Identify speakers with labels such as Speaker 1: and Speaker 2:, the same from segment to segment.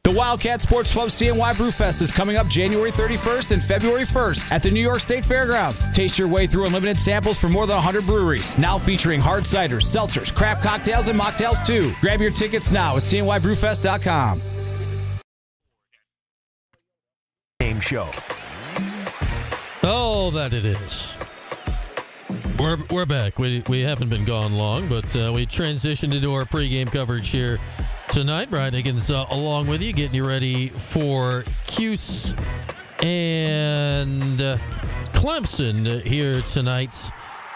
Speaker 1: The Wildcat Sports Club CNY Brewfest is coming up January 31st and February 1st at the New York State Fairgrounds. Taste your way through unlimited samples from more than 100 breweries. Now featuring hard ciders, seltzers, craft cocktails, and mocktails too. Grab your tickets now at cnybrewfest.com.
Speaker 2: Game show.
Speaker 3: Oh, that it is. We're back. We haven't been gone long, but we transitioned into our pregame coverage here tonight. Brian Higgins along with you, getting you ready for Cuse and Clemson here tonight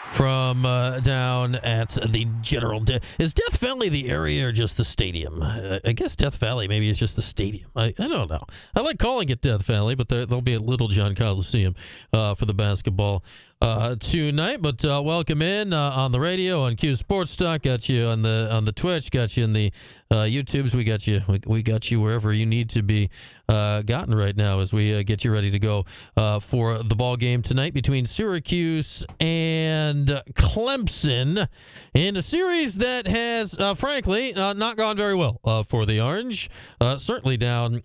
Speaker 3: from down at the General. Is Death Valley the area or just the stadium? I guess Death Valley maybe is just the stadium. I don't know. I like calling it Death Valley, but there'll be a Little John Coliseum for the basketball tonight. But welcome in on the radio on Cuse Sports Talk. Got you on the Twitch. Got you in the YouTubes. We got you wherever you need to be gotten right now as we get you ready to go for the ball game tonight between Syracuse and Clemson in a series that has, frankly, not gone very well for the Orange. Certainly down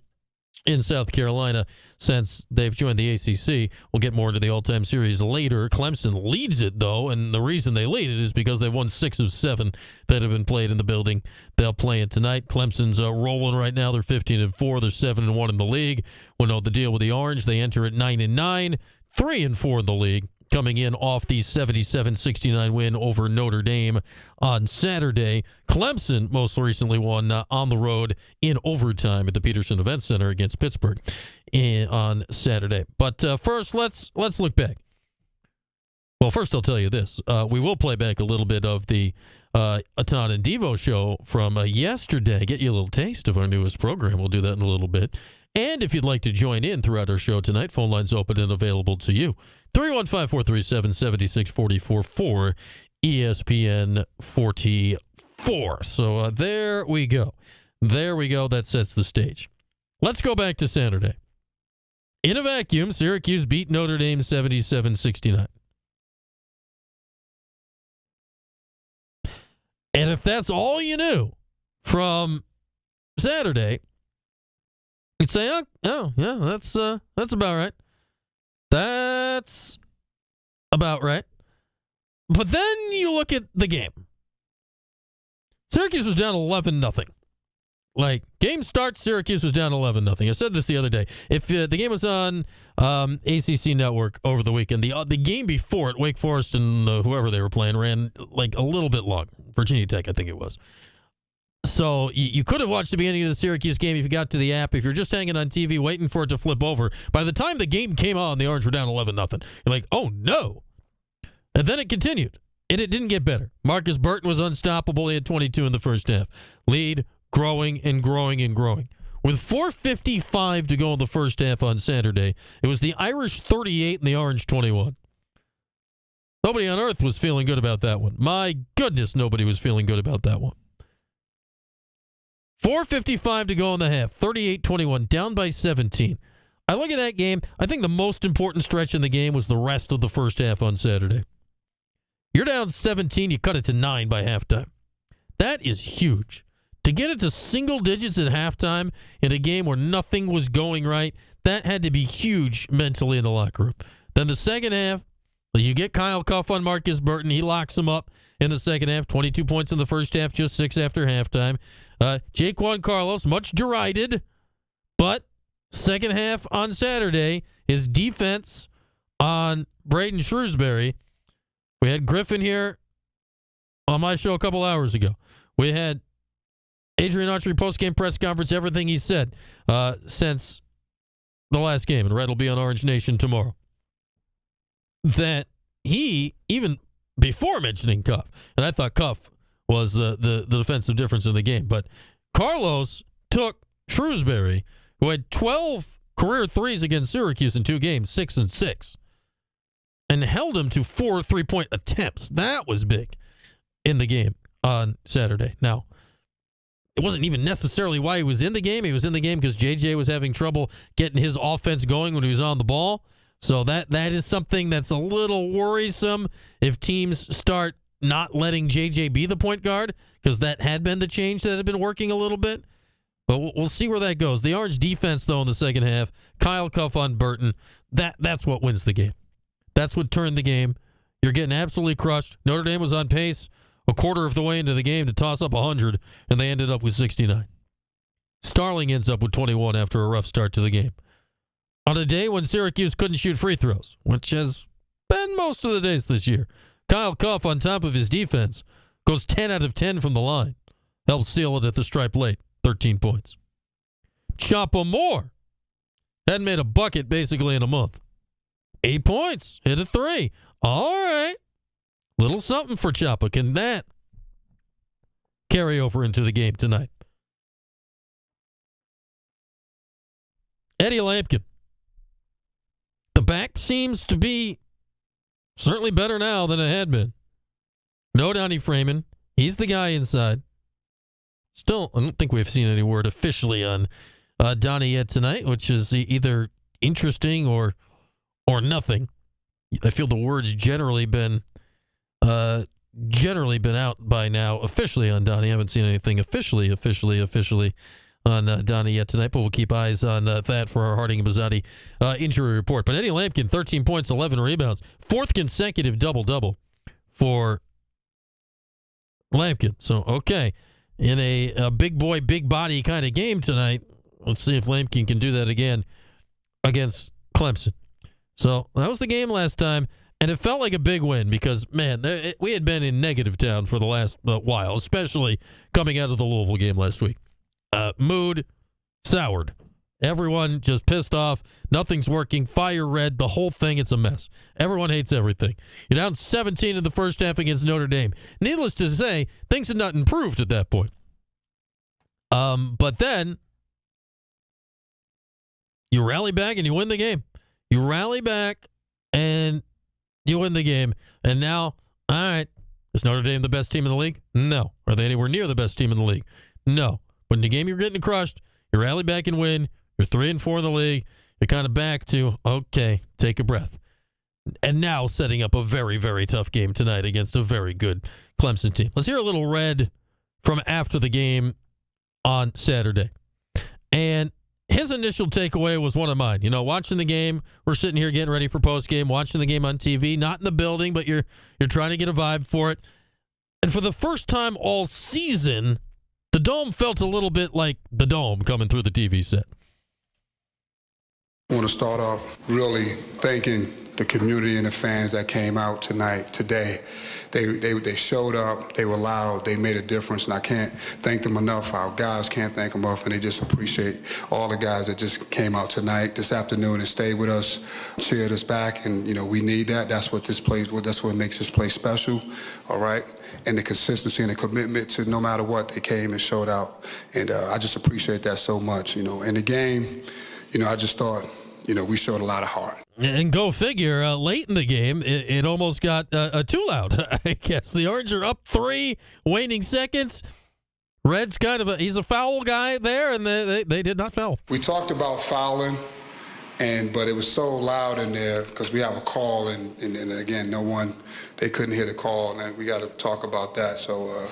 Speaker 3: in South Carolina since they've joined the ACC. We'll get more into the all-time series later. Clemson leads it, though, and the reason they lead it is because they've won 6 of 7 that have been played in the building. They'll play it tonight. Clemson's rolling right now. They're 15-4. They're 7-1 in the league. We'll know the deal with the Orange. They enter at 9-9, 3-4 in the league, coming in off the 77-69 win over Notre Dame on Saturday. Clemson most recently won on the road in overtime at the Peterson Event Center against Pittsburgh on Saturday. But first, let's look back. Well, first I'll tell you this. We will play back a little bit of the Atan and Devo show from yesterday. Get you a little taste of our newest program. We'll do that in a little bit. And if you'd like to join in throughout our show tonight, phone lines open and available to you. 315-437-7644 for ESPN 44. So there we go. There we go. That sets the stage. Let's go back to Saturday. In a vacuum, Syracuse beat Notre Dame 77-69. And if that's all you knew from Saturday, you'd say, oh yeah, that's about right. That's about right. But then you look at the game. Syracuse was down 11-0. Like, game starts, Syracuse was down 11-0. I said this the other day. If the game was on ACC Network over the weekend, the game before it, Wake Forest and whoever they were playing, ran like a little bit long. Virginia Tech, I think it was. So you could have watched the beginning of the Syracuse game if you got to the app. If you're just hanging on TV waiting for it to flip over, by the time the game came on, the Orange were down 11-0. You're like, oh no. And then it continued. And it didn't get better. Marcus Burton was unstoppable. He had 22 in the first half. Lead growing and growing and growing. With 4:55 to go in the first half on Saturday, it was the Irish 38 and the Orange 21. Nobody on earth was feeling good about that one. My goodness, nobody was feeling good about that one. 4:55 to go in the half, 38-21, down by 17. I look at that game. I think the most important stretch in the game was the rest of the first half on Saturday. You're down 17, you cut it to 9 by halftime. That is huge. To get it to single digits at halftime in a game where nothing was going right, that had to be huge mentally in the locker room. Then the second half, you get Kyle Cuff on Marcus Burton. He locks him up in the second half. 22 points in the first half, just 6 after halftime. Jaquan Carlos, much derided, but second half on Saturday, his defense on Braden Shrewsbury. We had Griffin here on my show a couple hours ago. We had Adrian Autry post-game press conference, everything he said since the last game, and Red will be on Orange Nation tomorrow. That he, even before mentioning Cuff, and I thought Cuff was the defensive difference in the game, but Carlos took Shrewsbury, who had 12 career threes against Syracuse in 2 games, 6 and 6, and held him to 4 3-point attempts. That was big in the game on Saturday. Now, it wasn't even necessarily why he was in the game. He was in the game because JJ was having trouble getting his offense going when he was on the ball. So that is something that's a little worrisome if teams start not letting JJ be the point guard, because that had been the change that had been working a little bit. But we'll see where that goes. The Orange defense, though, in the second half, Kyle Cuff on Burton, that's what wins the game. That's what turned the game. You're getting absolutely crushed. Notre Dame was on pace a quarter of the way into the game to toss up 100, and they ended up with 69. Starling ends up with 21 after a rough start to the game. On a day when Syracuse couldn't shoot free throws, which has been most of the days this year, Kyle Cuff, on top of his defense, goes 10 out of 10 from the line. Helps seal it at the stripe late, 13 points. Choppa Moore hadn't made a bucket basically in a month. 8 points, hit a 3. All right. Little something for Choppa. Can that carry over into the game tonight? Eddie Lampkin. The back seems to be certainly better now than it had been. No Donnie Freeman. He's the guy inside. Still, I don't think we've seen any word officially on Donnie yet tonight, which is either interesting or nothing. I feel the word's generally been out by now officially on Donnie. I haven't seen anything officially on Donnie yet tonight, but we'll keep eyes on that for our Harding and Bizzotti injury report. But Eddie Lampkin, 13 points, 11 rebounds, fourth consecutive double-double for Lampkin. So, okay, in a big boy, big body kind of game tonight, let's see if Lampkin can do that again against Clemson. So that was the game last time, and it felt like a big win because, man, we had been in negative town for the last while, especially coming out of the Louisville game last week. Mood soured. Everyone just pissed off. Nothing's working. Fire red. The whole thing, it's a mess. Everyone hates everything. You're down 17 in the first half against Notre Dame. Needless to say, things had not improved at that point. But then you rally back and you win the game. You rally back and you win the game. And now, all right, is Notre Dame the best team in the league? No. Are they anywhere near the best team in the league? No. But in the game you're getting crushed, you rally back and win. You're 3-4 in the league. You're kind of back to, okay, take a breath. And now setting up a very, very tough game tonight against a very good Clemson team. Let's hear a little Red from after the game on Saturday. And his initial takeaway was one of mine. You know, watching the game, we're sitting here getting ready for postgame, watching the game on TV, not in the building, but you're trying to get a vibe for it. And for the first time all season, the Dome felt a little bit like the Dome coming through the TV set.
Speaker 4: I want to start off really thanking the community and the fans that came out today. They showed up, they were loud, they made a difference, and I can't thank them enough. Our guys can't thank them enough, and they just appreciate all the guys that just came out this afternoon, and stayed with us, cheered us back, and we need that. That's what makes this place special, all right? And the consistency and the commitment to no matter what, they came and showed out, and I just appreciate that so much. In the game, I just thought, we showed a lot of heart.
Speaker 3: And go figure, late in the game, it almost got too loud, I guess. The Orange are up 3, waning seconds. Red's he's a foul guy there, and they did not foul.
Speaker 4: We talked about fouling, but it was so loud in there because we have a call, and again, they couldn't hear the call, and we got to talk about that. So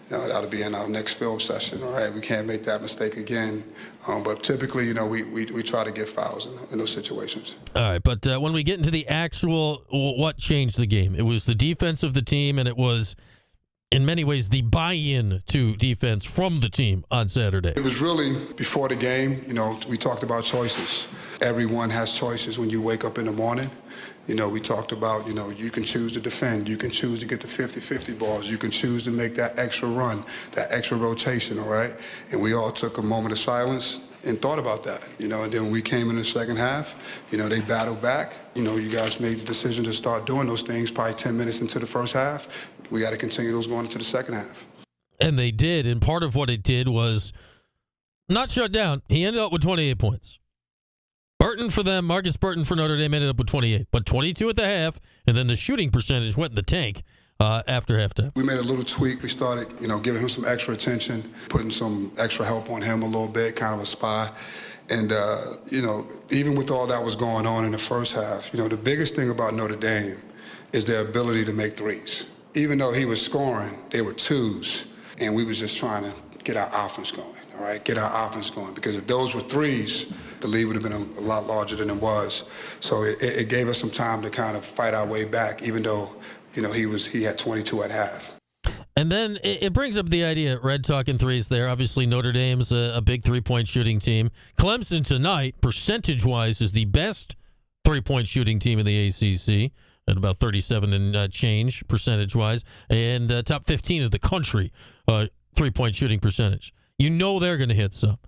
Speaker 4: that'll be in our next film session. All right, we can't make that mistake again. But typically, we try to get fouls in those situations.
Speaker 3: All right, but when we get into the actual what changed the game, it was the defense of the team, and it was, in many ways, the buy-in to defense from the team on Saturday.
Speaker 4: It was really before the game. We talked about choices. Everyone has choices when you wake up in the morning. We talked about, you can choose to defend. You can choose to get the 50-50 balls. You can choose to make that extra run, that extra rotation, all right? And we all took a moment of silence and thought about that, and then when we came in the second half, they battled back. You guys made the decision to start doing those things probably 10 minutes into the first half. We got to continue those going into the second half.
Speaker 3: And they did, and part of what it did was not shut down. He ended up with 28 points. Burton for them, Marcus Burton for Notre Dame ended up with 28, but 22 at the half, and then the shooting percentage went in the tank after halftime.
Speaker 4: We made a little tweak. We started, giving him some extra attention, putting some extra help on him a little bit, kind of a spy. And, even with all that was going on in the first half, the biggest thing about Notre Dame is their ability to make threes. Even though he was scoring, they were twos, and we was just trying to get our offense going. all right, get our offense going. Because if those were threes, the lead would have been a lot larger than it was. So it gave us some time to kind of fight our way back, even though, he had 22 at half.
Speaker 3: And then it brings up the idea, Red talking threes there. Obviously, Notre Dame's a big three-point shooting team. Clemson tonight, percentage-wise, is the best three-point shooting team in the ACC at about 37 and change percentage-wise, and top 15 of the country three-point shooting percentage. You know they're going to hit some.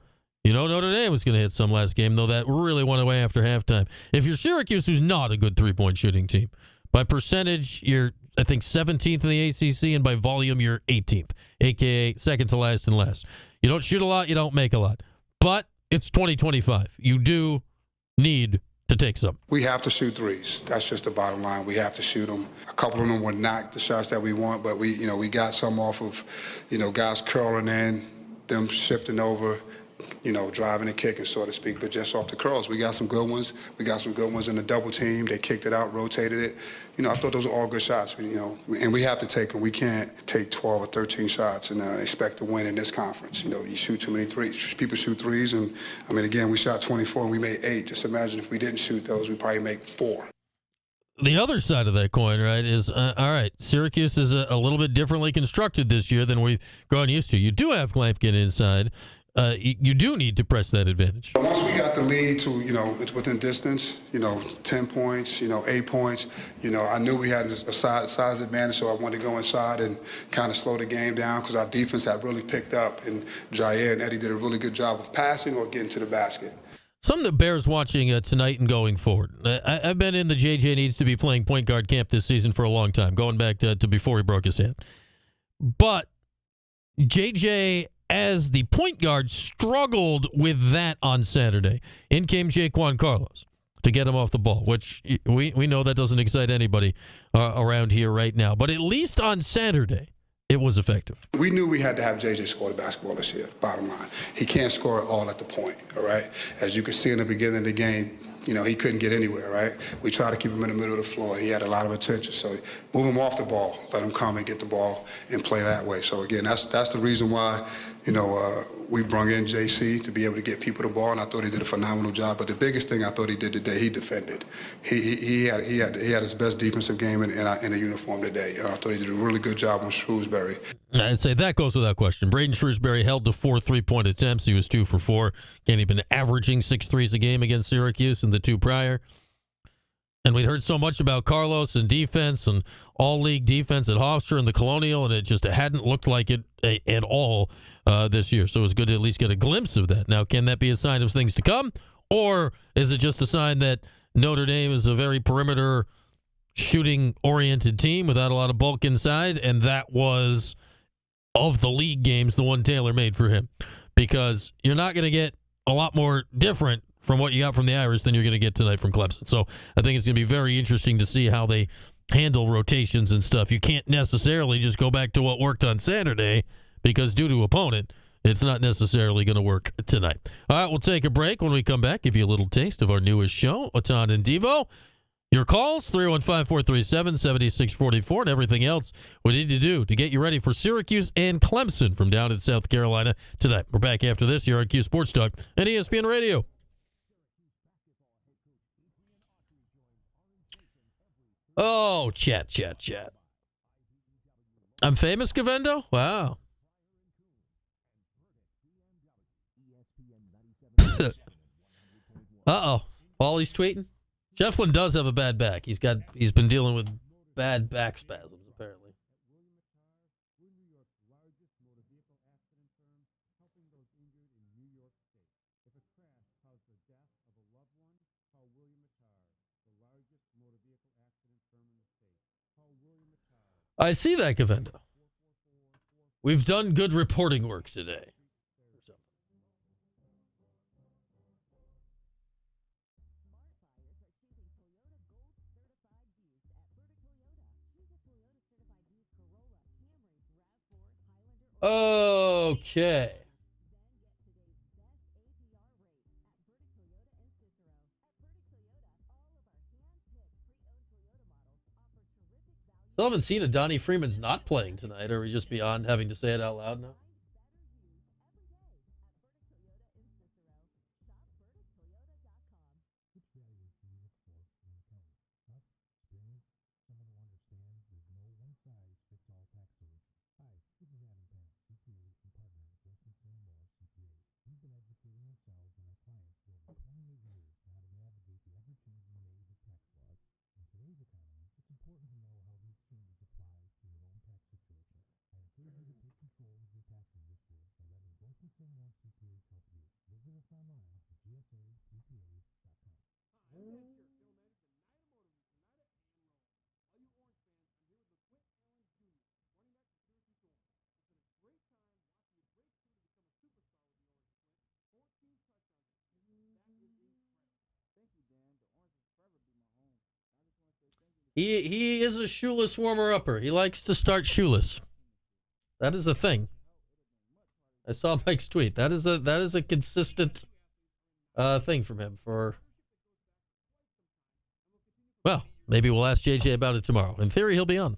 Speaker 3: You know Notre Dame was going to hit some last game, though that really went away after halftime. If you're Syracuse, who's not a good three-point shooting team, by percentage, you're, I think, 17th in the ACC, and by volume, you're 18th, a.k.a. second to last and last. You don't shoot a lot, you don't make a lot. But it's 2025. You do need to take some.
Speaker 4: We have to shoot threes. That's just the bottom line. We have to shoot them. A couple of them were not the shots that we want, but we got some off of, guys curling in, them shifting over, driving and kicking, so to speak, but just off the curls. We got some good ones. We got some good ones in the double team. They kicked it out, rotated it. I thought those were all good shots, and we have to take them. We can't take 12 or 13 shots and expect to win in this conference. You shoot too many threes. People shoot threes, and, again, we shot 24 and we made 8. Just imagine if we didn't shoot those, we'd probably make 4.
Speaker 3: The other side of that coin, right, is, all right, Syracuse is a little bit differently constructed this year than we've grown used to. You do have Lampkin inside. You do need to press that advantage.
Speaker 4: Once we got the lead to, within distance, 10 points, 8 points, I knew we had a size advantage, so I wanted to go inside and kind of slow the game down because our defense had really picked up, and Jair and Eddie did a really good job of passing or getting to the basket.
Speaker 3: Something that bears watching tonight and going forward. I've been in the JJ needs to be playing point guard camp this season for a long time, going back to before he broke his hand. But JJ, as the point guard, struggled with that on Saturday. In came Jaquan Carlos to get him off the ball, which we know that doesn't excite anybody around here right now. But at least on Saturday, it was effective.
Speaker 4: We knew we had to have JJ score the basketball this year, bottom line. He can't score it all at the point, all right? As you could see in the beginning of the game, he couldn't get anywhere, right? We tried to keep him in the middle of the floor. He had a lot of attention. So move him off the ball, let him come and get the ball and play that way. So, again, that's the reason why, we brung in JC to be able to get people the ball, and I thought he did a phenomenal job. But the biggest thing I thought he did today, he defended. He had his best defensive game in a uniform today. And I thought he did a really good job on Shrewsbury.
Speaker 3: I'd say that goes without question. Braden Shrewsbury held to 4 3-point attempts. He was 2 for 4. Can't even averaging 6 threes a game against Syracuse in the 2 prior. And we'd heard so much about Carlos and defense and all-league defense at Hofstra and the Colonial, and it hadn't looked like it at all this year. So it was good to at least get a glimpse of that. Now, can that be a sign of things to come? Or is it just a sign that Notre Dame is a very perimeter shooting-oriented team without a lot of bulk inside, and that was, of the league games, the one Taylor made for him? Because you're not going to get a lot more different from what you got from the Irish than you're going to get tonight from Clemson. So I think it's going to be very interesting to see how they handle rotations and stuff. You can't necessarily just go back to what worked on Saturday because due to opponent, it's not necessarily going to work tonight. All right, we'll take a break. When we come back, give you a little taste of our newest show, Otan and Devo. Your calls, 315-437-7644, and everything else we need to do to get you ready for Syracuse and Clemson from down in South Carolina tonight. We're back after this here on Cuse Sports Talk and ESPN Radio. Oh, chat. I'm famous, Gavendo? Wow. Uh-oh. Paulie's tweeting? Shefflin does have a bad back. He's been dealing with bad back spasms, apparently. I see that, Gavendo. We've done good reporting work today. Okay. Still haven't seen a Donnie Freeman's not playing tonight. Are we just beyond having to say it out loud now? He is a shoeless warmer-upper. He likes to start shoeless. That is a thing. I saw Mike's tweet. That is a consistent thing from him. Well, maybe we'll ask JJ about it tomorrow. In theory, he'll be on.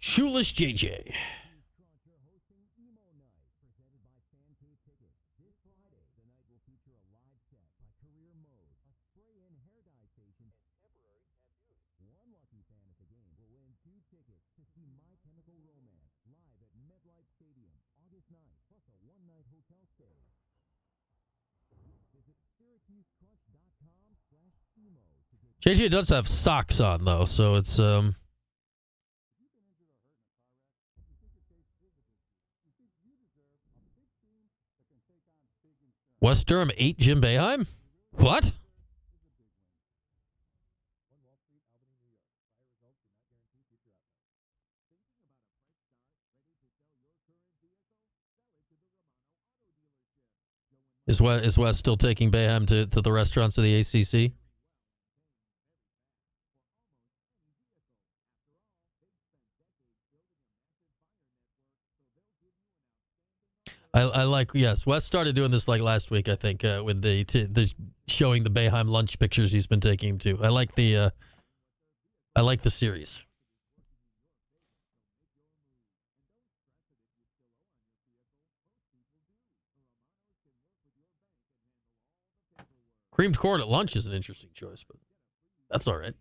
Speaker 3: Shoeless JJ. JJ does have socks on, though, so it's West Durham 8 Jim Boeheim? What? Is West still taking Boeheim to the restaurants of the ACC? I like, yes, Wes started doing this like last week, I think, with the showing the Boeheim lunch pictures he's been taking him to. I like the series. Creamed corn at lunch is an interesting choice, but that's all right.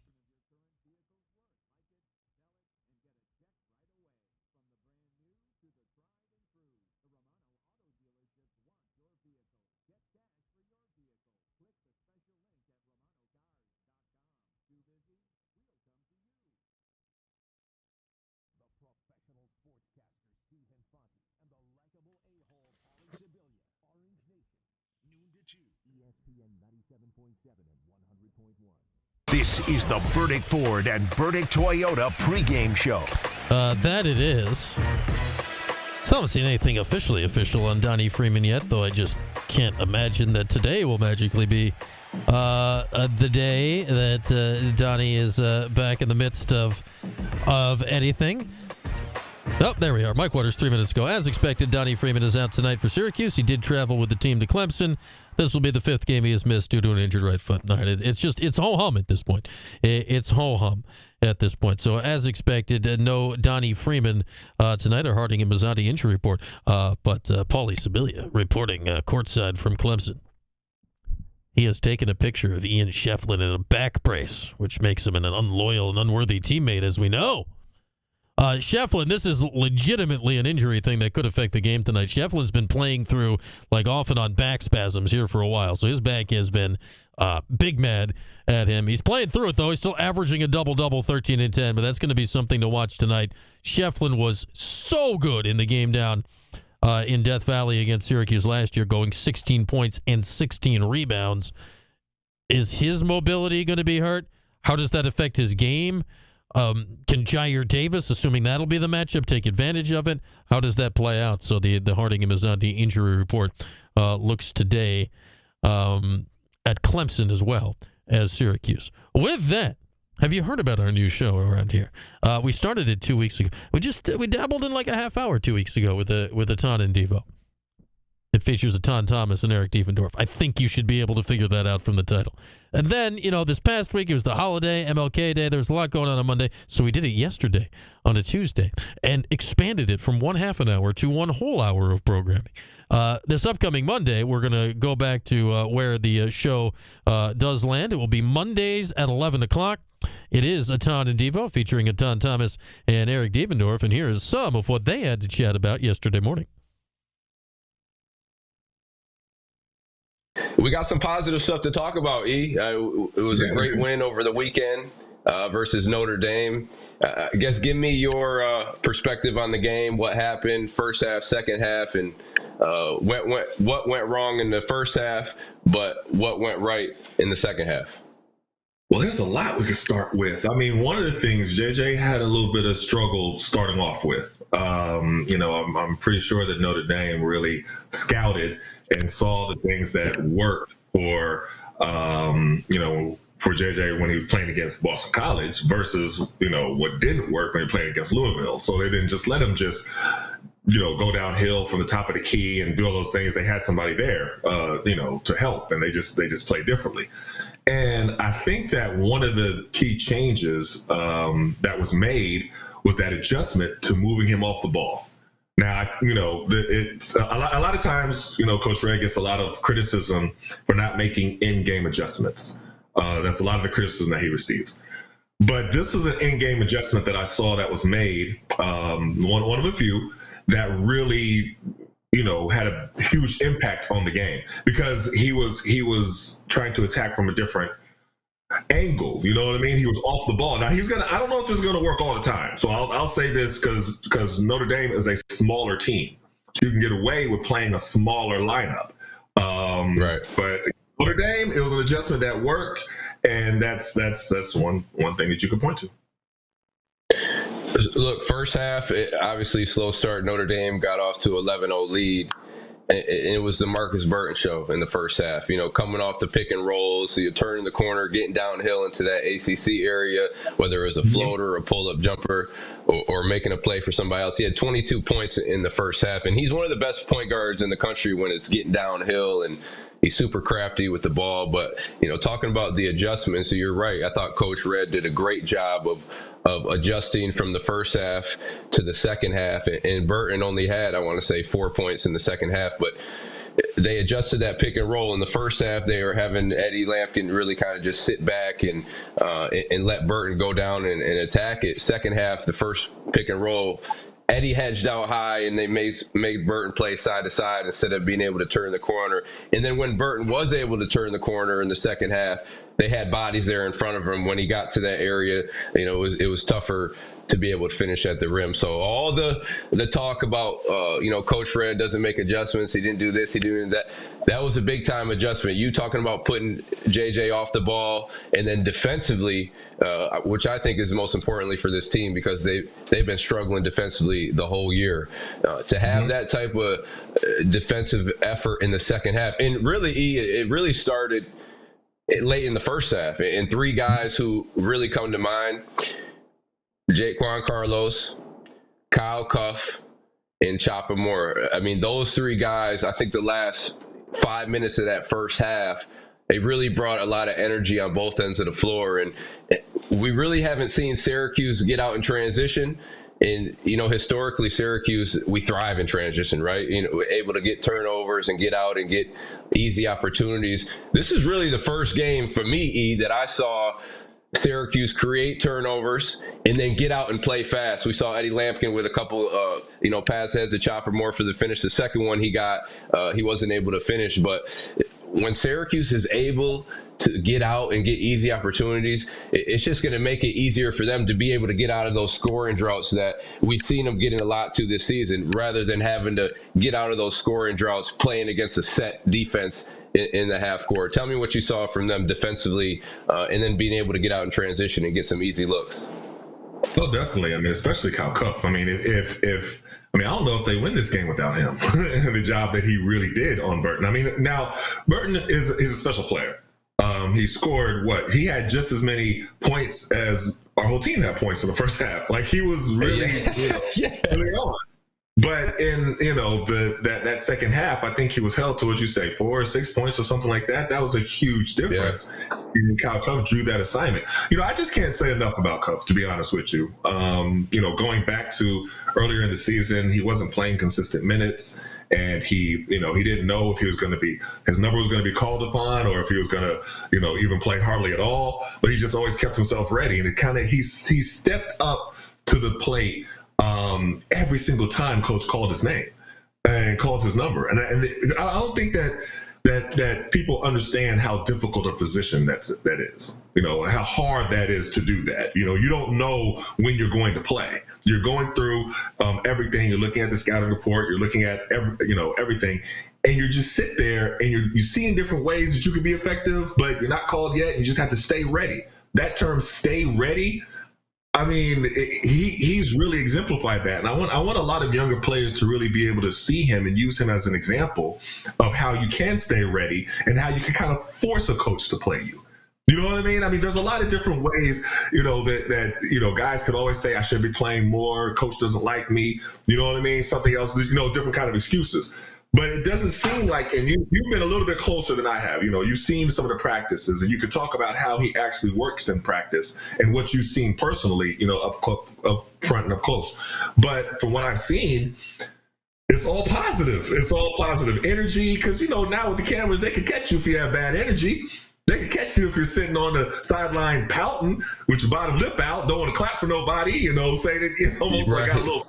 Speaker 2: This is the Burdick Ford and Burdick Toyota pregame show.
Speaker 3: That it is. Still haven't seen anything officially official on Donnie Freeman yet, though I just can't imagine that today will magically be the day that Donnie is back in the midst of anything. Oh, there we are. Mike Waters 3 minutes ago. As expected, Donnie Freeman is out tonight for Syracuse. He did travel with the team to Clemson. This will be the 5th game he has missed due to an injured right foot. It's ho-hum at this point. It's ho-hum at this point. So as expected, no Donnie Freeman tonight. Our Harding and Mazzanti injury report. But Paulie Sibilia reporting courtside from Clemson. He has taken a picture of Ian Shefflin in a back brace, which makes him an unloyal and unworthy teammate, as we know. Shefflin, this is legitimately an injury thing that could affect the game tonight. Shefflin's been playing through, off and on back spasms here for a while, so his back has been big mad at him. He's playing through it, though. He's still averaging a double-double, 13 and 10, but that's going to be something to watch tonight. Shefflin was so good in the game down in Death Valley against Syracuse last year, going 16 points and 16 rebounds. Is his mobility going to be hurt? How does that affect his game? Can Jair Davis, assuming that'll be the matchup, take advantage of it? How does that play out? So the Harding and Mazzanti injury report looks today at Clemson as well as Syracuse. With that, have you heard about our new show around here? We started it 2 weeks ago. We dabbled in a half hour 2 weeks ago with a Ton and Devo. It features a Ton Thomas and Eric Diefendorf. I think you should be able to figure that out from the title. And then, this past week, it was the holiday, MLK Day. There was a lot going on Monday. So we did it yesterday on a Tuesday and expanded it from 1/2 an hour to 1 whole hour of programming. This upcoming Monday, we're going to go back to where the show does land. It will be Mondays at 11 o'clock. It is Atan and Devo featuring Atan Thomas and Eric Devendorf. And here is some of what they had to chat about yesterday morning.
Speaker 5: We got some positive stuff to talk about, E. It was a great win over the weekend versus Notre Dame. I guess give me your perspective on the game, what happened, first half, second half, and what went wrong in the first half, but what went right in the second half.
Speaker 6: Well, there's a lot we could start with. I mean, one of the things JJ had a little bit of struggle starting off with. I'm pretty sure that Notre Dame really scouted and saw the things that worked for JJ when he was playing against Boston College versus, what didn't work when he played against Louisville. So they didn't just let him just, go downhill from the top of the key and do all those things. They had somebody there, to help, and they just played differently. And I think that one of the key changes that was made was that adjustment to moving him off the ball. Now, it's a lot of times, Coach Red gets a lot of criticism for not making in-game adjustments. That's a lot of the criticism that he receives. But this was an in-game adjustment that I saw that was made, one of a few, that really, had a huge impact on the game because he was trying to attack from a different angle. You know what I mean? He was off the ball. Now I don't know if this is going to work all the time. So I'll say this because Notre Dame is a smaller team. So you can get away with playing a smaller lineup.
Speaker 5: Right.
Speaker 6: But Notre Dame, it was an adjustment that worked. And that's one thing that you could point to.
Speaker 5: Look, first half, obviously slow start. Notre Dame got off to 11-0 lead. And it was the Marcus Burton show in the first half, coming off the pick and rolls, so you're turning the corner, getting downhill into that ACC area, whether it was a floater, a pull-up jumper, or making a play for somebody else. He had 22 points in the first half, and he's one of the best point guards in the country when it's getting downhill, and he's super crafty with the ball. But, talking about the adjustments, so you're right. I thought Coach Red did a great job of adjusting from the first half to the second half. And Burton only had, I want to say, 4 points in the second half. But they adjusted that pick and roll. In the first half, they were having Eddie Lampkin really kind of just sit back and let Burton go down and attack it. Second half, the first pick and roll, Eddie hedged out high, and they made Burton play side to side instead of being able to turn the corner. And then when Burton was able to turn the corner in the second half, they had bodies there in front of him. When he got to that area, it was tougher to be able to finish at the rim. So all the talk about, Coach Red doesn't make adjustments. He didn't do this. He didn't do that. That was a big time adjustment. You talking about putting JJ off the ball, and then defensively, which I think is most importantly for this team because they've been struggling defensively the whole year. To have that type of defensive effort in the second half, and really, it really started late in the first half, and three guys who really come to mind: Jaquan Carlos, Kyle Cuff, and Chopper Moore. I mean, those three guys, I think the last 5 minutes of that first half, they really brought a lot of energy on both ends of the floor. And we really haven't seen Syracuse get out in transition. And, historically, Syracuse, we thrive in transition, right? Able to get turnovers and get out and get easy opportunities. This is really the first game for me, E, that I saw Syracuse create turnovers and then get out and play fast. We saw Eddie Lampkin with a couple, pass heads to Chopper Moore for the finish. The second one he wasn't able to finish. But when Syracuse is able to get out and get easy opportunities, it's just going to make it easier for them to be able to get out of those scoring droughts that we've seen them getting a lot to this season, rather than having to get out of those scoring droughts playing against a set defense in the half court. Tell me what you saw from them defensively, and then being able to get out in transition and get some easy looks.
Speaker 6: Oh, definitely. I mean, especially Kyle Cuff. I mean, I don't know if they win this game without him. The job that he really did on Burton. I mean, now Burton is a special player. He scored he had just as many points as our whole team had points in the first half. Like, he was really, really on. But in, that second half, I think he was held to, what you say, 4 or 6 points or something like that. That was a huge difference. Yeah. And Kyle Cuff drew that assignment. I just can't say enough about Cuff, to be honest with you. Going back to earlier in the season, he wasn't playing consistent minutes. And he didn't know if his number was going to be called upon, or if he was going to, even play hardly at all. But he just always kept himself ready. And he stepped up to the plate every single time Coach called his name and called his number. And I don't think that people understand how difficult a position that is. How hard that is to do that. You don't know when you're going to play. You're going through everything. You're looking at the scouting report. You're looking at everything. And you just sit there and you're seeing different ways that you could be effective, but you're not called yet. And you just have to stay ready. That term, stay ready, I mean, he's really exemplified that. And I want a lot of younger players to really be able to see him and use him as an example of how you can stay ready and how you can kind of force a coach to play you. You know what I mean? I mean, there's a lot of different ways, that guys could always say, I should be playing more. Coach doesn't like me. You know what I mean? Something else, different kind of excuses. But it doesn't seem like, and you've been a little bit closer than I have. You've seen some of the practices, and you could talk about how he actually works in practice and what you've seen personally, up front and up close. But from what I've seen, it's all positive. It's all positive energy because, now with the cameras, they can catch you if you have bad energy. They can catch you if you're sitting on the sideline pouting with your bottom lip out, don't want to clap for nobody, saying that almost like got a little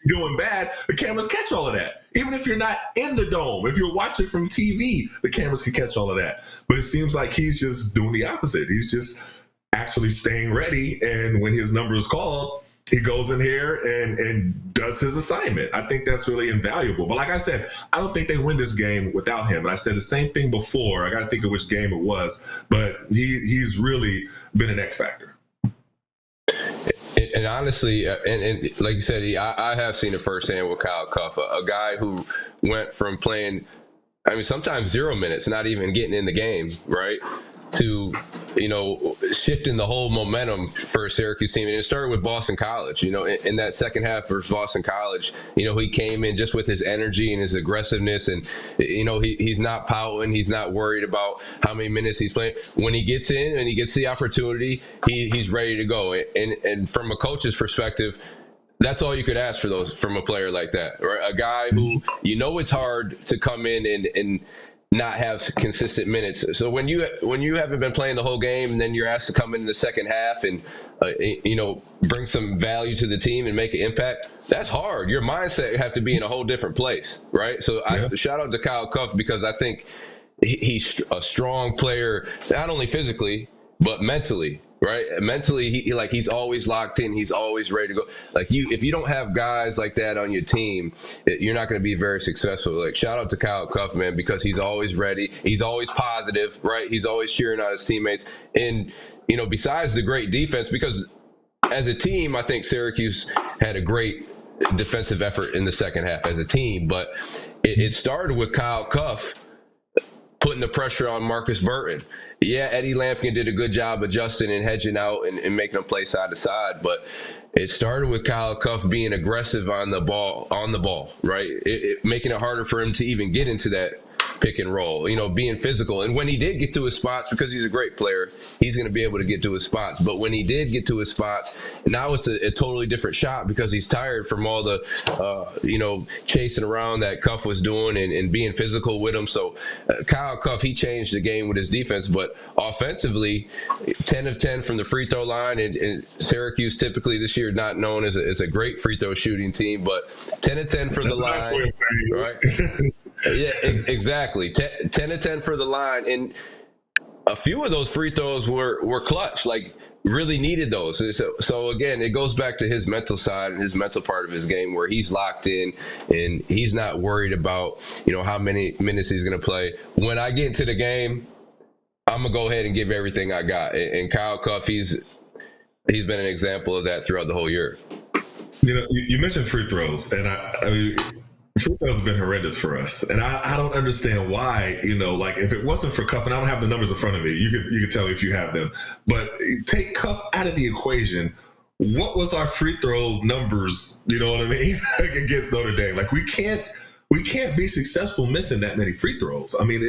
Speaker 6: doing bad. The cameras catch all of that. Even if you're not in the dome, if you're watching from TV, the cameras can catch all of that. But it seems like he's just doing the opposite. He's just actually staying ready. And when his number is called, he goes in here and does his assignment. I think that's really invaluable. But like I said, I don't think they win this game without him. And I said the same thing before. I got to think of which game it was. But he's really been an X factor.
Speaker 5: And honestly, and like you said, I have seen it firsthand with Kyle Cuff, a guy who went from playing, sometimes 0 minutes, not even getting in the game, right, to, shifting the whole momentum for a Syracuse team. And it started with Boston College, in that second half versus Boston College, he came in just with his energy and his aggressiveness and, he's not pouting. He's not worried about how many minutes he's playing. When he gets in and he gets the opportunity, he's ready to go. And from a coach's perspective, that's all you could ask from a player like that, right? A guy who, it's hard to come in and not have consistent minutes. So when you haven't been playing the whole game and then you're asked to come in the second half and bring some value to the team and make an impact, that's hard. Your mindset have to be in a whole different place, right? So I shout out to Kyle Cuff because I think he's a strong player, not only physically but mentally. Right, mentally, he's always locked in. He's always ready to go. If you don't have guys like that on your team, you're not going to be very successful. Shout out to Kyle Cuff, man, because he's always ready. He's always positive, right? He's always cheering on his teammates. And besides the great defense, because as a team, I think Syracuse had a great defensive effort in the second half as a team. But it started with Kyle Cuff putting the pressure on Marcus Burton. Yeah, Eddie Lampkin did a good job adjusting and hedging out and making them play side to side, but it started with Kyle Cuff being aggressive on the ball, right? Making it harder for him to even get into that pick and roll, being physical. And when he did get to his spots, because he's a great player, he's going to be able to get to his spots. But when he did get to his spots, now it's a totally different shot because he's tired from all the, chasing around that Cuff was doing and being physical with him. So Kyle Cuff, he changed the game with his defense. But offensively, 10 of 10 from the free throw line. And Syracuse typically this year not known as a great free throw shooting team, but 10 of 10 from the line. Right? Yeah, exactly. 10 of 10 for the line. And a few of those free throws were clutch, really needed those. So again, it goes back to his mental side and his mental part of his game where he's locked in and he's not worried about, how many minutes he's going to play. When I get into the game, I'm going to go ahead and give everything I got. And Kyle Cuff, he's been an example of that throughout the whole year.
Speaker 6: You mentioned free throws, and I mean, free throws have been horrendous for us, and I don't understand why. If it wasn't for Cuff, and I don't have the numbers in front of me, you could tell me if you have them. But take Cuff out of the equation. what was our free throw numbers? You know what I mean? Against Notre Dame, like we can't be successful missing that many free throws. I mean,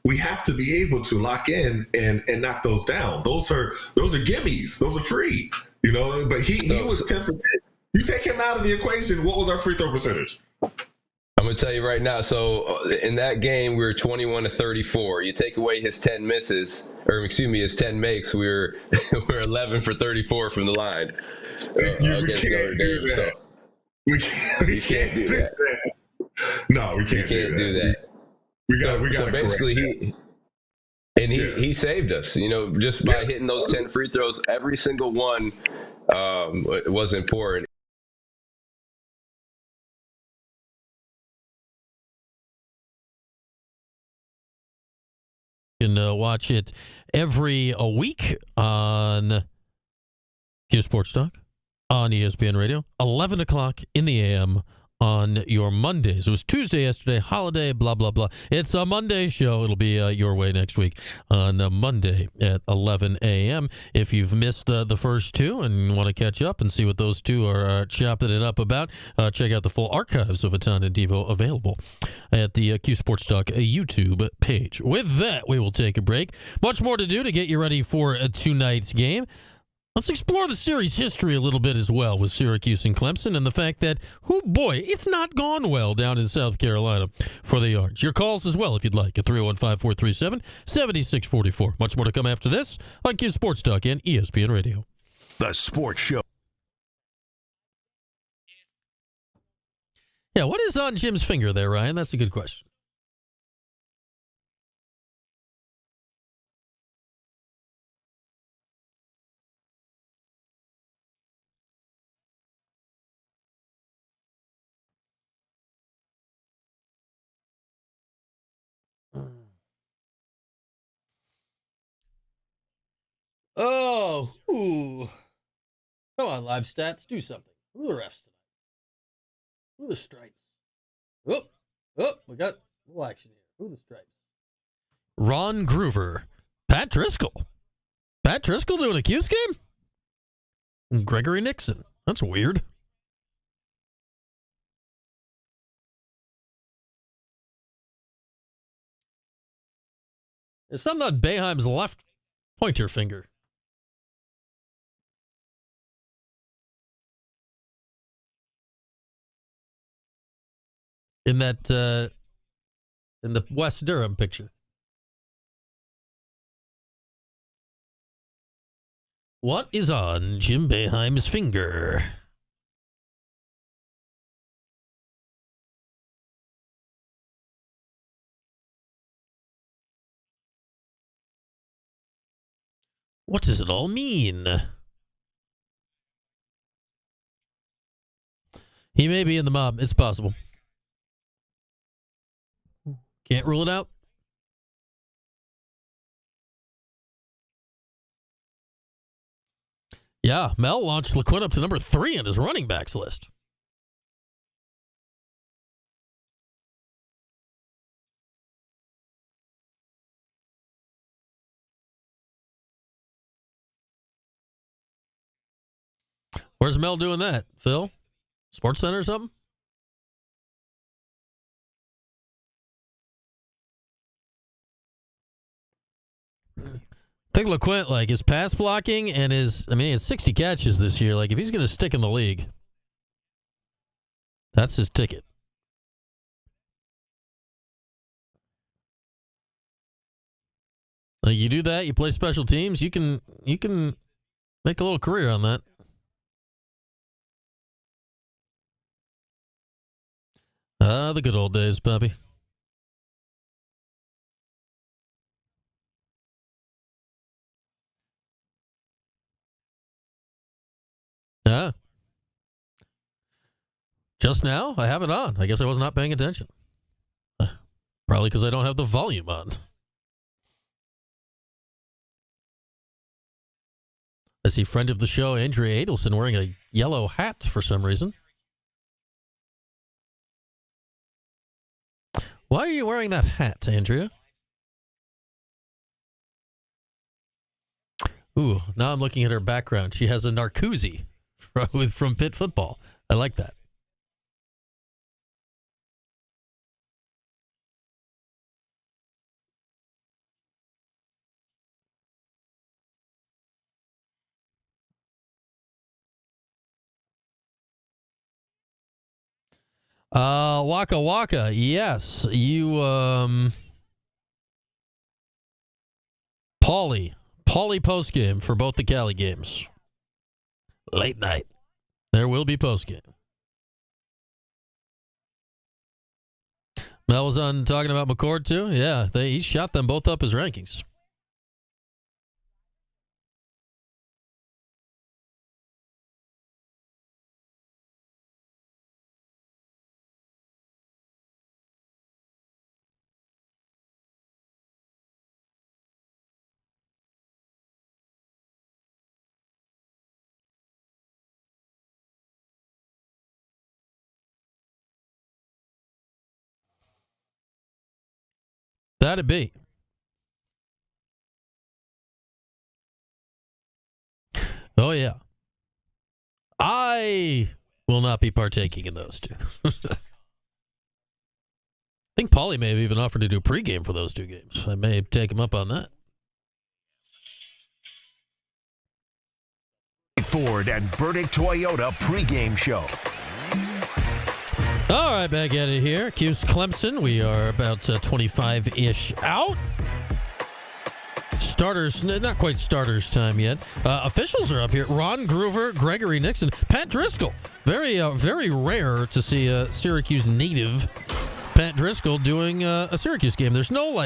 Speaker 6: we have to be able to lock in and knock those down. Those are gimmies. Those are free. You know, but he was 10 for 10. You take him out of the equation. What was our free throw percentage?
Speaker 5: I'm going to tell you right now. So in that game, we were 21 to 34. You take away his 10 misses, or excuse me, his 10 makes. We're 11 for 34 from the line against Notre Dame. So
Speaker 6: we can't do that. No, we can't do that. We got.
Speaker 5: So basically, he saved us. You know, just by hitting those 10 free throws, every single one was important.
Speaker 3: You can watch it every week on Cuse Sports Talk on ESPN Radio, 11 o'clock in the a.m. on your Mondays. It was Tuesday yesterday, holiday, blah, blah, blah. It's a Monday show. It'll be your way next week on Monday at 11 a.m. If you've missed the first two and want to catch up and see what those two are chopping it up about, check out the full archives of Atan and Devo available at the Q Sports Talk YouTube page. With that, we will take a break. Much more to do to get you ready for tonight's game. Let's explore the series history a little bit as well with Syracuse and Clemson and the fact that, oh boy, it's not gone well down in South Carolina for the Orange. Your calls as well if you'd like at 315-437-7644. Much more to come after this on Q Sports Talk and ESPN Radio.
Speaker 2: The Sports Show.
Speaker 3: Yeah, what is on Jim's finger there, Ryan? That's a good question. Oh, ooh. Come on, live stats. Do something. Who are the refs tonight? Who are the stripes? Oh, we got a little action here. Who are the stripes? Ron Groover. Pat Driscoll. Pat Driscoll doing a Cuse game? Gregory Nixon. That's weird. There's something on Boeheim's left pointer finger. In that, in the West Durham picture. What is on Jim Boeheim's finger? What does it all mean? He may be in the mob. It's possible. Can't rule it out. Yeah, Mel launched LeQuinn up to number 3 on his running backs list. Where's Mel doing that, Phil? Sports Center or something? I think LeQuint, like, his pass blocking and he had 60 catches this year. Like, if he's going to stick in the league, that's his ticket. Like, you do that, you play special teams, you can make a little career on that. The good old days, Bobby. Yeah. Just now, I have it on. I guess I was not paying attention. Probably because I don't have the volume on. I see friend of the show, Andrea Adelson, wearing a yellow hat for some reason. Why are you wearing that hat, Andrea? Ooh, now I'm looking at her background. She has a Narcoozy from Pitt football. I like that. Waka Waka, yes. You, Paulie postgame for both the Cali games. Late night. There will be postgame. Mel was on talking about McCord, too? Yeah, he shot them both up his rankings. That'd be. Oh, yeah. I will not be partaking in those two. I think Paulie may have even offered to do pregame for those two games. I may take him up on that.
Speaker 2: Ford and Burdick Toyota pregame show.
Speaker 3: All right, back at it here. Cuse-Clemson. We are about 25-ish out. Starters, not quite starters time yet. Officials are up here. Ron Groover, Gregory Nixon, Pat Driscoll. Very rare to see a Syracuse native, Pat Driscoll, doing a Syracuse game. There's no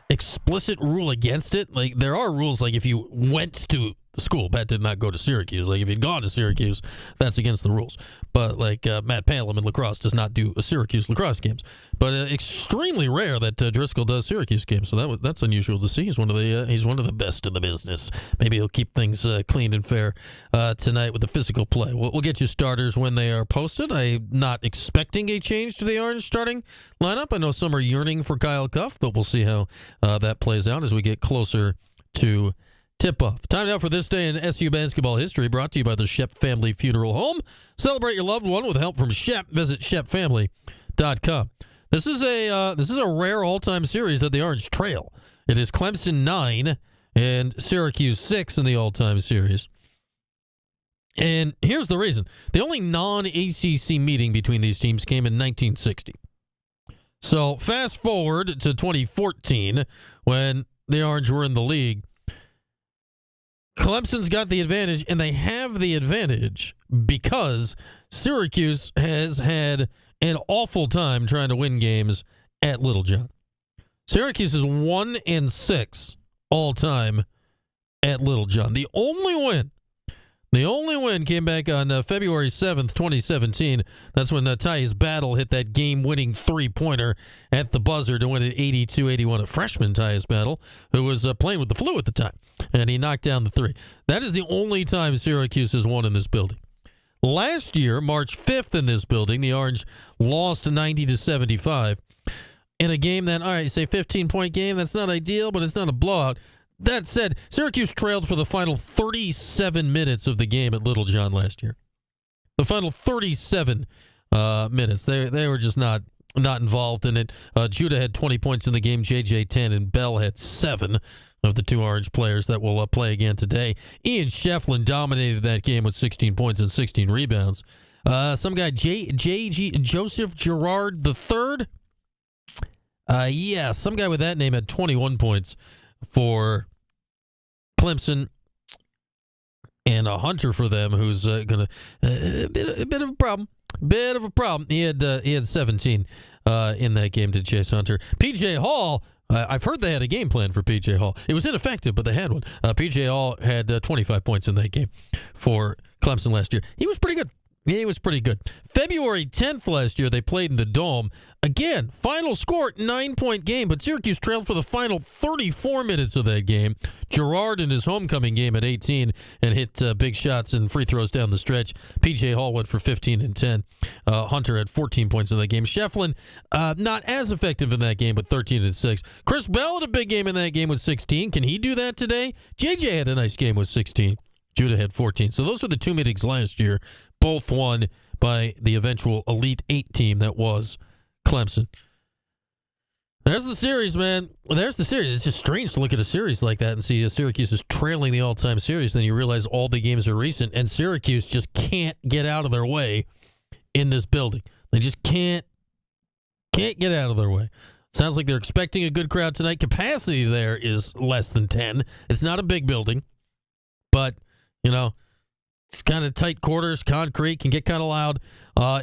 Speaker 3: explicit rule against it. Like, there are rules, like if you went to school. Pat did not go to Syracuse. Like, if he'd gone to Syracuse, that's against the rules. But like Matt Palom in lacrosse does not do a Syracuse lacrosse games. But extremely rare that Driscoll does Syracuse games. So that's unusual to see. He's one of the best in the business. Maybe he'll keep things clean and fair tonight with the physical play. We'll get you starters when they are posted. I'm not expecting a change to the Orange starting lineup. I know some are yearning for Kyle Cuff, but we'll see how that plays out as we get closer to tip-off. Time now for This Day in SU Basketball History, brought to you by the Shep Family Funeral Home. Celebrate your loved one with help from Shep. Visit shepfamily.com. This is a rare all-time series that the Orange trail. It is Clemson 9 and Syracuse 6 in the all-time series. And here's the reason. The only non-ACC meeting between these teams came in 1960. So fast forward to 2014 when the Orange were in the league. Clemson's got the advantage, and they have the advantage because Syracuse has had an awful time trying to win games at Littlejohn. Syracuse is 1-6 all time at Littlejohn. The only win came back on February 7th, 2017. That's when Tyus Battle hit that game-winning three-pointer at the buzzer to win it 82-81. A freshman Tyus Battle, who was playing with the flu at the time, and he knocked down the three. That is the only time Syracuse has won in this building. Last year, March 5th in this building, the Orange lost 90-75 in a game that, all right, say 15-point game, that's not ideal, but it's not a blowout. That said, Syracuse trailed for the final 37 minutes of the game at Littlejohn last year. The final 37 minutes. They were just not involved in it. Judah had 20 points in the game, JJ 10, and Bell had 7 of the two Orange players that will play again today. Ian Shefflin dominated that game with 16 points and 16 rebounds. Some guy, Joseph Girard III? Some guy with that name had 21 points for Clemson, and a Hunter for them, who's gonna a bit of a problem. He had 17 in that game to Chase Hunter. PJ Hall. I've heard they had a game plan for PJ Hall. It was ineffective, but they had one. PJ Hall had 25 points in that game for Clemson last year. He was pretty good. February 10th last year, they played in the Dome. Again, final score, 9-point game, but Syracuse trailed for the final 34 minutes of that game. Girard in his homecoming game at 18 and hit big shots and free throws down the stretch. P.J. Hall went for 15 and 10. Hunter had 14 points in that game. Shefflin, not as effective in that game, but 13 and 6. Chris Bell had a big game in that game with 16. Can he do that today? J.J. had a nice game with 16. Judah had 14. So those were the two meetings last year, both won by the eventual Elite Eight team that was Clemson. There's the series, man. There's the series. It's just strange to look at a series like that and see Syracuse is trailing the all-time series. Then you realize all the games are recent, and Syracuse just can't get out of their way in this building. They just can't get out of their way. Sounds like they're expecting a good crowd tonight. Capacity there is less than 10. It's not a big building, but, it's kind of tight quarters, concrete, can get kind of loud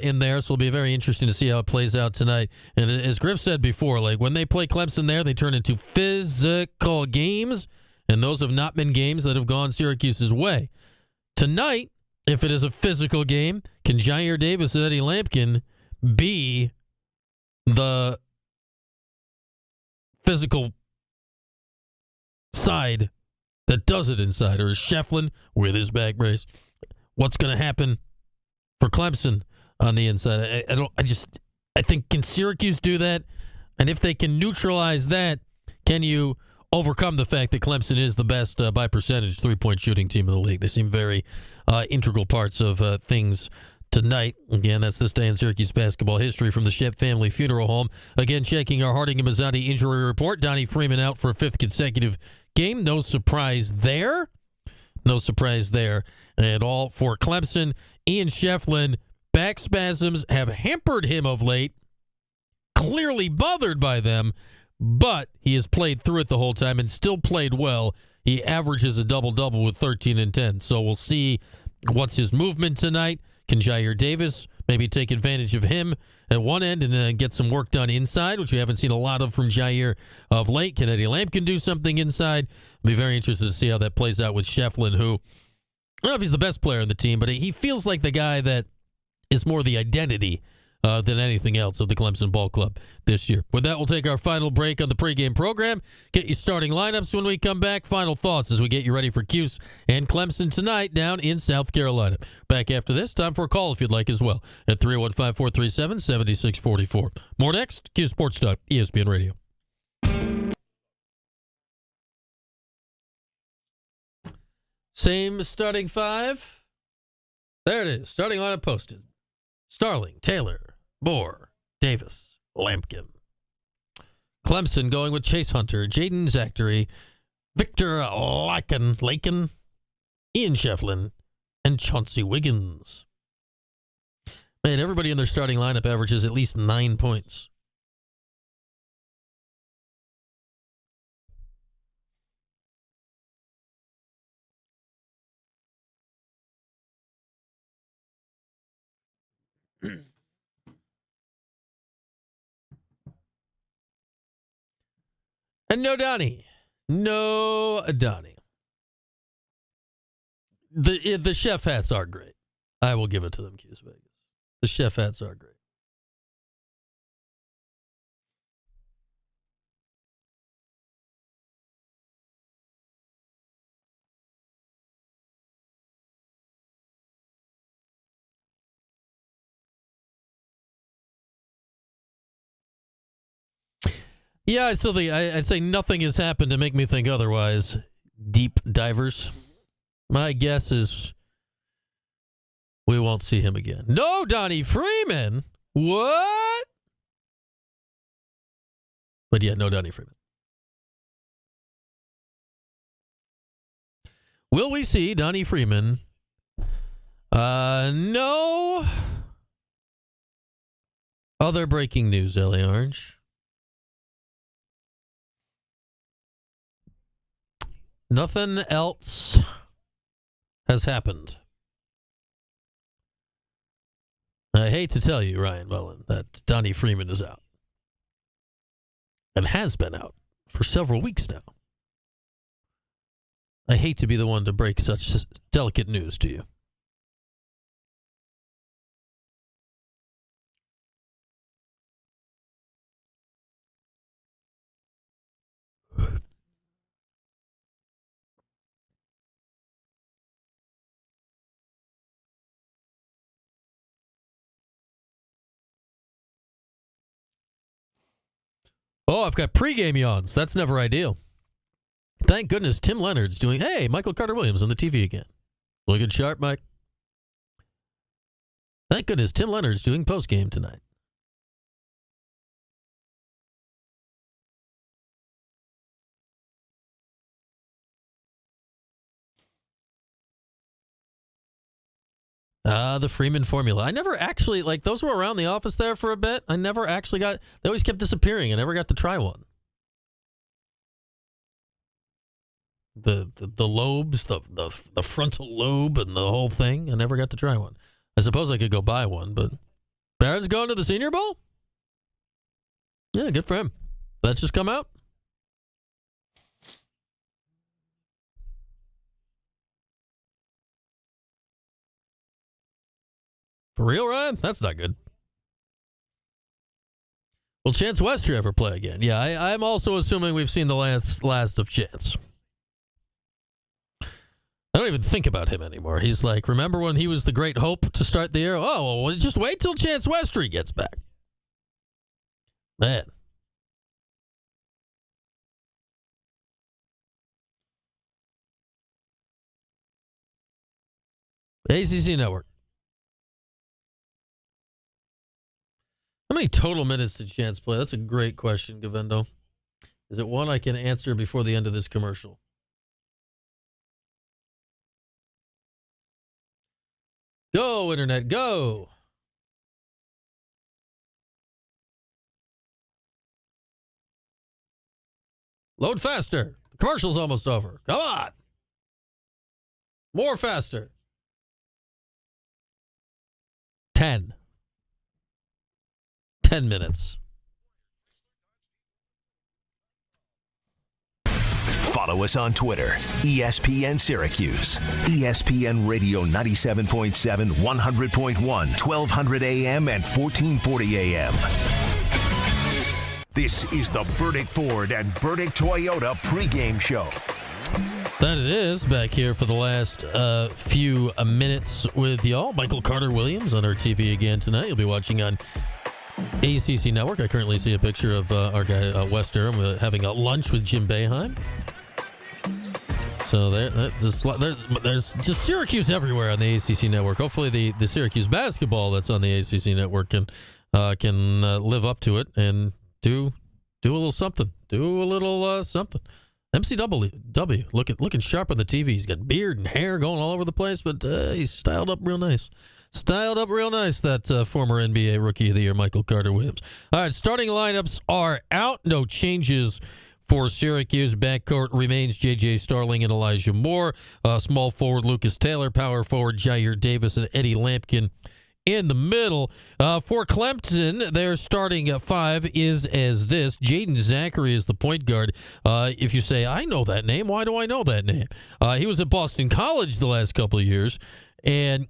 Speaker 3: in there, so it'll be very interesting to see how it plays out tonight. And as Griff said before, like when they play Clemson there, they turn into physical games, and those have not been games that have gone Syracuse's way. Tonight, if it is a physical game, can Jair Davis and Eddie Lampkin be the physical side that does it inside? Or is Shefflin with his back brace? What's going to happen for Clemson on the inside? I think, can Syracuse do that? And if they can neutralize that, can you overcome the fact that Clemson is the best by percentage three-point shooting team in the league? They seem very integral parts of things tonight. Again, that's this day in Syracuse basketball history from the Shep Family Funeral Home. Again, checking our Harding and Mazzotti injury report. Donnie Freeman out for a fifth consecutive game. No surprise there. No surprise there at all for Clemson. Ian Shefflin, back spasms have hampered him of late. Clearly bothered by them, but he has played through it the whole time and still played well. He averages a double-double with 13 and 10. So we'll see what's his movement tonight. Can Jair Davis maybe take advantage of him at one end and then get some work done inside, which we haven't seen a lot of from Jair of late? Can Eddie Lampkin do something inside? I'll be very interested to see how that plays out with Shefflin, who, I don't know if he's the best player on the team, but he feels like the guy that is more the identity than anything else of the Clemson Ball Club this year. With that, we'll take our final break on the pregame program. Get you starting lineups when we come back. Final thoughts as we get you ready for Cuse and Clemson tonight down in South Carolina. Back after this, time for a call if you'd like as well at 315-437-7644. More next, Cuse Sports Talk, ESPN Radio. Same starting five. There it is. Starting lineup posted. Starling, Taylor, Moore, Davis, Lampkin. Clemson going with Chase Hunter, Jaden Zachary, Victor Lakin, Ian Shefflin, and Chauncey Wiggins. Man, everybody in their starting lineup averages at least 9 points. And no Donnie. No Donnie. The chef hats are great. I will give it to them, Cuse Vegas. The chef hats are great. Yeah, I still think I'd say nothing has happened to make me think otherwise. Deep divers. My guess is we won't see him again. No, Donnie Freeman. What? But yeah, no Donnie Freeman. Will we see Donnie Freeman? No. Other breaking news, LA Orange. Nothing else has happened. I hate to tell you, Ryan Mullen, that Donnie Freeman is out. And has been out for several weeks now. I hate to be the one to break such delicate news to you. Oh, I've got pregame yawns. That's never ideal. Thank goodness Tim Leonard's doing, hey, Michael Carter-Williams on the TV again. Looking sharp, Mike. Thank goodness Tim Leonard's doing postgame tonight. The Freeman formula. I never actually, like, those were around the office there for a bit. I never actually got, they always kept disappearing. I never got to try one. The lobes, the frontal lobe and the whole thing. I never got to try one. I suppose I could go buy one, but Barron's going to the Senior Bowl? Yeah, good for him. That's just come out? For real, Ryan? That's not good. Will Chance Wester ever play again? Yeah, I'm also assuming we've seen the last of Chance. I don't even think about him anymore. He's like, remember when he was the great hope to start the year? Oh, well, just wait till Chance Westry gets back. Man. ACC Network. How many total minutes did Chance play? That's a great question, Govendo. Is it one I can answer before the end of this commercial? Go, Internet, go. Load faster. The commercial's almost over. Come on. More faster. 10 minutes.
Speaker 2: Follow us on Twitter, ESPN Syracuse, ESPN Radio 97.7, 100.1, 1200 AM and 1440 AM. This is the Burdick Ford and Burdick Toyota pregame show.
Speaker 3: That it is, back here for the last few minutes with y'all. Michael Carter-Williams on our TV again tonight. You'll be watching on ACC Network. I currently see a picture of our guy, Wester, having a lunch with Jim Boeheim. So there's just Syracuse everywhere on the ACC Network. Hopefully the Syracuse basketball that's on the ACC Network can live up to it and do a little something. Do a little something. MCW looking sharp on the TV. He's got beard and hair going all over the place, but he's styled up real nice. That former NBA Rookie of the Year, Michael Carter-Williams. All right, starting lineups are out. No changes for Syracuse. Backcourt remains J.J. Starling and Elijah Moore. Small forward Lucas Taylor. Power forward Jair Davis and Eddie Lampkin in the middle. For Clemson, their starting five is as this. Jaden Zachary is the point guard. If you say, I know that name, why do I know that name? He was at Boston College the last couple of years, and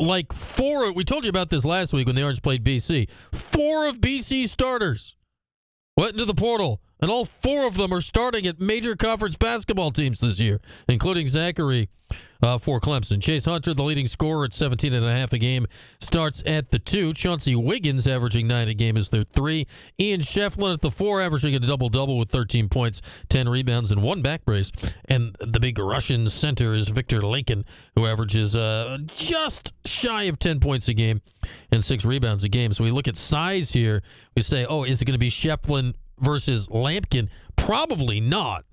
Speaker 3: we told you about this last week when the Orange played BC. 4 of BC's starters went into the portal, and all 4 of them are starting at major conference basketball teams this year, including Zachary for Clemson. Chase Hunter, the leading scorer at 17.5 a game, starts at the 2. Chauncey Wiggins, averaging 9 a game, is their 3. Ian Shefflin at the 4, averaging a double-double with 13 points, 10 rebounds, and 1 back brace. And the big Russian center is Victor Lakin, who averages just shy of 10 points a game and 6 rebounds a game. So we look at size here. We say, is it going to be Shefflin versus Lampkin? Probably not.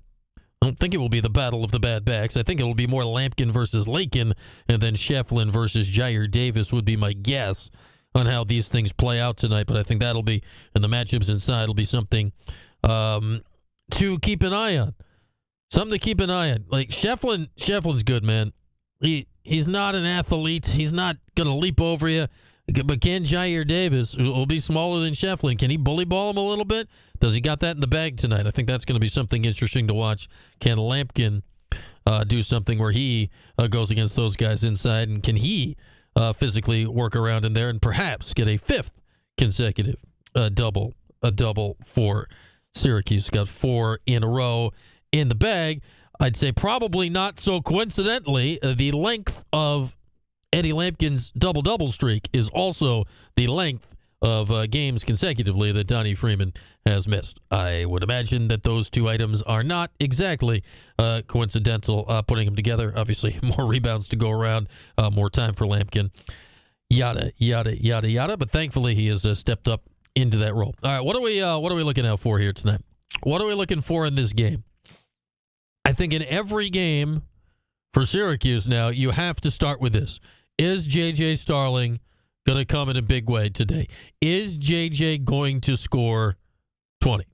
Speaker 3: I don't think it will be the battle of the bad backs. I think it will be more Lampkin versus Lakin, and then Shefflin versus Jair Davis would be my guess on how these things play out tonight. But I think that'll be, and the matchups inside will be something to keep an eye on. Something to keep an eye on. Like Shefflin's good, man. He's not an athlete. He's not going to leap over you. But can Jair Davis, who will be smaller than Shefflin, can he bully ball him a little bit? Does he got that in the bag tonight? I think that's going to be something interesting to watch. Can Lampkin do something where he goes against those guys inside? And can he physically work around in there and perhaps get a 5th consecutive double for Syracuse? Got 4 in a row in the bag. I'd say probably not so coincidentally, the length of Eddie Lampkin's double-double streak is also the length of games consecutively that Donnie Freeman has missed. I would imagine that those two items are not exactly coincidental, putting them together. Obviously, more rebounds to go around, more time for Lampkin, yada, yada, yada, yada. But thankfully, he has stepped up into that role. All right, what are we looking out for here tonight? What are we looking for in this game? I think in every game for Syracuse now, you have to start with this. Is J.J. Starling going to come in a big way today? Is J.J. going to score 20?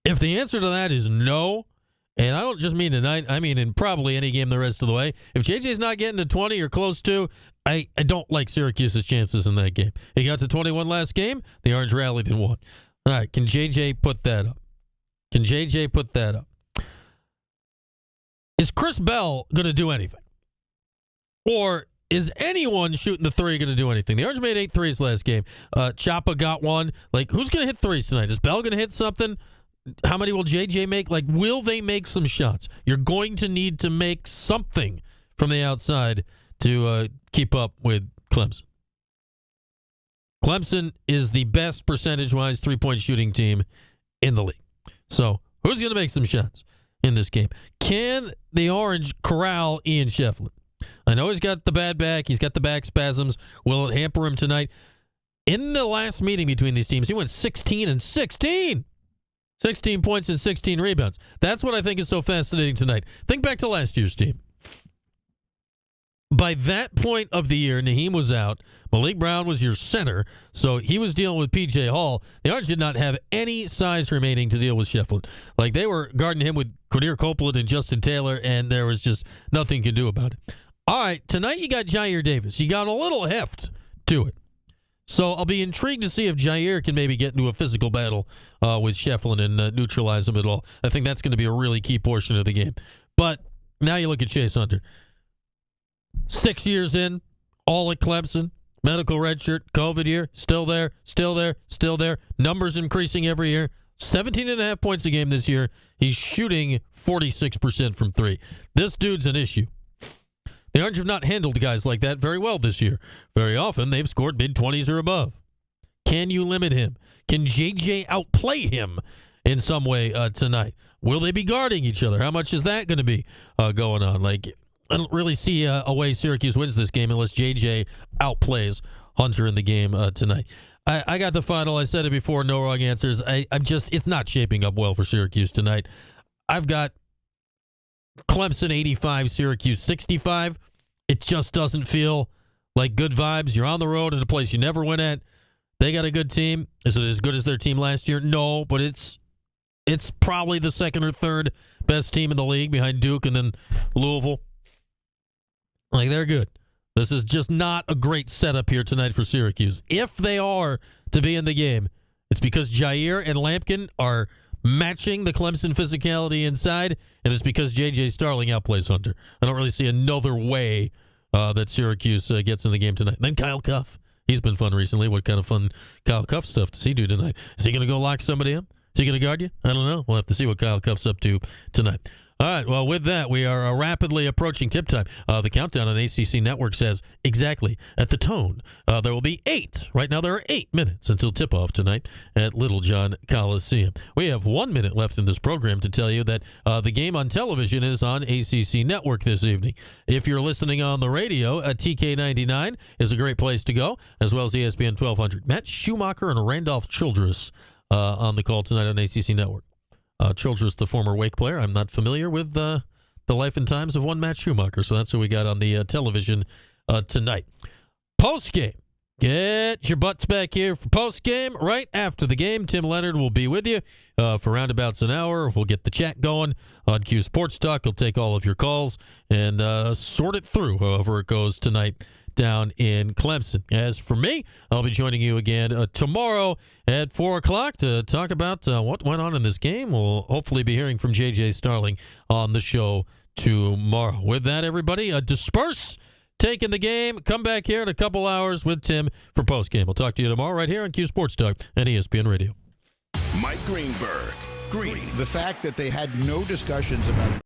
Speaker 3: If the answer to that is no, and I don't just mean tonight, I mean in probably any game the rest of the way, if J.J.'s not getting to 20 or close to, I don't like Syracuse's chances in that game. He got to 21 last game. The Orange rallied and won. All right, can J.J. put that up? Can J.J. put that up? Is Chris Bell going to do anything? Or is anyone shooting the three going to do anything? The Orange made 8 threes last game. Chapa got one. Like, who's going to hit threes tonight? Is Bell going to hit something? How many will JJ make? Like, will they make some shots? You're going to need to make something from the outside to keep up with Clemson. Clemson is the best percentage-wise three-point shooting team in the league. So, who's going to make some shots in this game? Can the Orange corral Ian Shefflin? I know he's got the bad back. He's got the back spasms. Will it hamper him tonight? In the last meeting between these teams, he went 16 and 16. 16 points and 16 rebounds. That's what I think is so fascinating tonight. Think back to last year's team. By that point of the year, Naheem was out. Malik Brown was your center, so he was dealing with P.J. Hall. The Orange did not have any size remaining to deal with Shefflin. Like, they were guarding him with Quadir Copeland and Justin Taylor, and there was just nothing you could do about it. All right, tonight you got Jair Davis. You got a little heft to it. So I'll be intrigued to see if Jair can maybe get into a physical battle with Shefflin and neutralize him at all. I think that's going to be a really key portion of the game. But now you look at Chase Hunter. 6 years in, all at Clemson, medical redshirt, COVID year, still there. Numbers increasing every year. 17.5 points a game this year. He's shooting 46% from three. This dude's an issue. The Orange have not handled guys like that very well this year. Very often, they've scored mid-20s or above. Can you limit him? Can J.J. outplay him in some way tonight? Will they be guarding each other? How much is that going to be going on? Like, I don't really see a way Syracuse wins this game unless J.J. outplays Hunter in the game tonight. I got the final. I said it before, no wrong answers. It's not shaping up well for Syracuse tonight. I've got Clemson 85, Syracuse 65. It just doesn't feel like good vibes. You're on the road in a place you never win at. They got a good team. Is it as good as their team last year? No, but it's probably the second or third best team in the league behind Duke and then Louisville. Like, they're good. This is just not a great setup here tonight for Syracuse. If they are to be in the game, it's because Jair and Lampkin are matching the Clemson physicality inside, and it's because J.J. Starling outplays Hunter. I don't really see another way that Syracuse gets in the game tonight. Then Kyle Cuff. He's been fun recently. What kind of fun Kyle Cuff stuff does he do tonight? Is he going to go lock somebody up? Is he going to guard you? I don't know. We'll have to see what Kyle Cuff's up to tonight. All right, well, with that, we are rapidly approaching tip time. The countdown on ACC Network says exactly at the tone. There will be 8. Right now, there are 8 minutes until tip-off tonight at Littlejohn Coliseum. We have 1 minute left in this program to tell you that the game on television is on ACC Network this evening. If you're listening on the radio, TK99 is a great place to go, as well as ESPN 1200. Matt Schumacher and Randolph Childress on the call tonight on ACC Network. Childress, the former Wake player. I'm not familiar with the life and times of one Matt Schumacher, so that's who we got on the television tonight. Post-game. Get your butts back here for post-game. Right after the game, Tim Leonard will be with you for roundabouts an hour. We'll get the chat going on Cuse Sports Talk. He'll take all of your calls and sort it through however it goes tonight down in Clemson. As for me, I'll be joining you again tomorrow at 4 o'clock to talk about what went on in this game. We'll hopefully be hearing from J.J. Starling on the show tomorrow. With that, everybody, disperse, take in the game, come back here in a couple hours with Tim for postgame. We'll talk to you tomorrow right here on Cuse Sports Talk and ESPN Radio.
Speaker 2: Mike Greenberg. Greeny.
Speaker 7: The fact that they had no discussions about